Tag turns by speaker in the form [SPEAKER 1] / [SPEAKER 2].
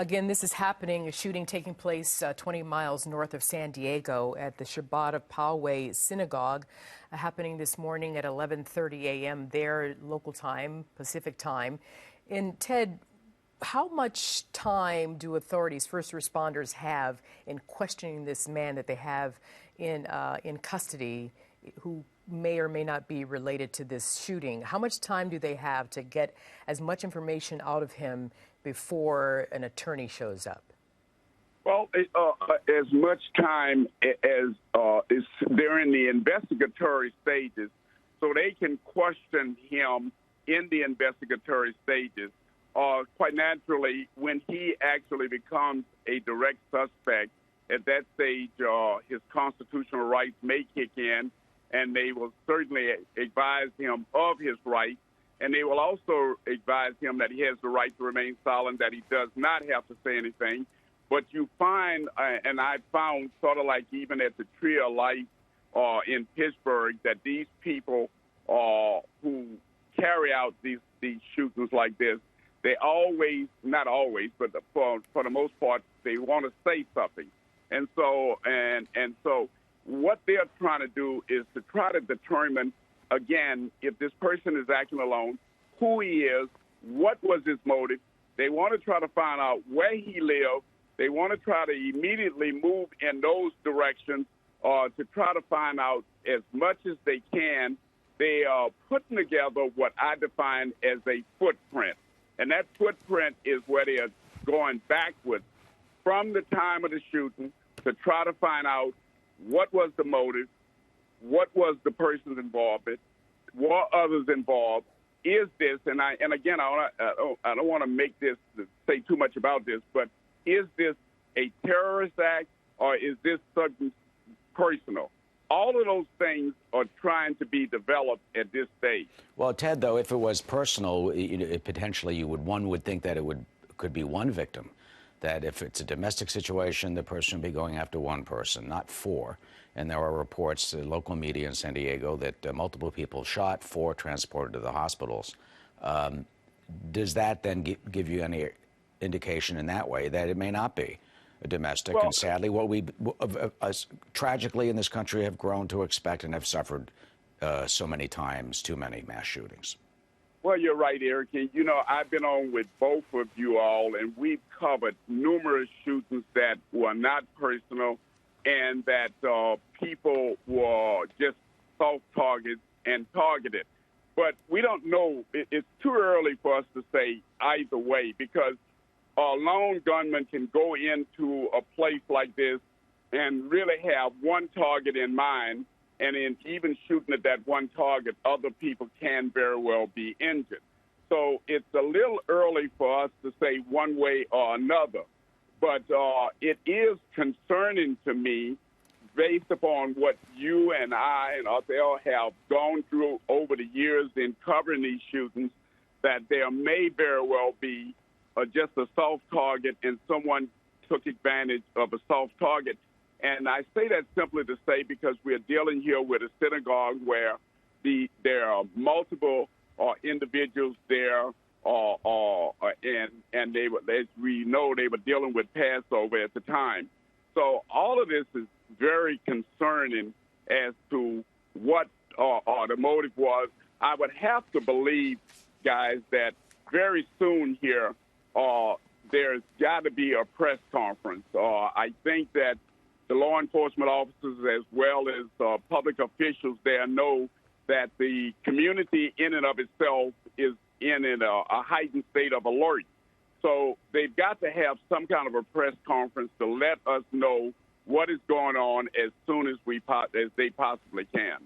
[SPEAKER 1] Again, this is happening, a shooting taking place 20 miles north of San Diego at the Shabbat of Poway Synagogue, happening this morning at 11:30 a.m. there, local time, Pacific time. And Ted, how much time do authorities, first responders, have in questioning this man that they have in custody, who may or may not be related to this shooting? How much time do they have to get as much information out of him before an attorney shows up?
[SPEAKER 2] Well, as much time as is they're in the investigatory stages, so they can question him in the investigatory stages. Quite naturally, when he actually becomes a direct suspect, at that stage, his constitutional rights may kick in, and they will certainly advise him of his rights. And they will also advise him that he has the right to remain silent, that he does not have to say anything. But you find, and I found sort of like even at the Tree of Life in Pittsburgh, that these people who carry out these shootings like this, they always, not always, but for the most part, they want to say something. And so what they're trying to do is to try to determine, again, if this person is acting alone, who he is, what was his motive. They want to try to find out where he lived. They want to try to immediately move in those directions to try to find out as much as they can. They are putting together what I define as a footprint. And that footprint is where they are going backwards from the time of the shooting to try to find out what was the motive, what was the person's involvement, what others involved. Is this, and again, I don't want to say too much about this, but is this a terrorist act or is this something personal? All of those things are trying to be developed at this stage.
[SPEAKER 3] Well, Ted, though, if it was personal, potentially one would think that could be one victim. That if it's a domestic situation, the person would be going after one person, not four. And there are reports, local media in San Diego, that multiple people shot, 4 transported to the hospitals. Does that then give you any indication in that way that it may not be a domestic? Well, and sadly, what we tragically in this country have grown to expect and have suffered so many times, too many mass shootings.
[SPEAKER 2] Well, you're right, Eric. And, I've been on with both of you all, and we've covered numerous shootings that were not personal and that people were just soft targets and targeted. But we don't know. It's too early for us to say either way, because a lone gunman can go into a place like this and really have one target in mind, and in even shooting at that one target, other people can very well be injured. So it's a little early for us to say one way or another. But it is concerning to me, based upon what you and I and Othel have gone through over the years in covering these shootings, that there may very well be just a soft target and someone took advantage of a soft target. And I say that simply to say because we are dealing here with a synagogue where there are multiple individuals there, and they were, as we know, they were dealing with Passover at the time. So all of this is very concerning as to what the motive was. I would have to believe, guys, that very soon here there's got to be a press conference. I think that the law enforcement officers as well as public officials there know that the community in and of itself is in a heightened state of alert. So they've got to have some kind of a press conference to let us know what is going on as soon as they possibly can.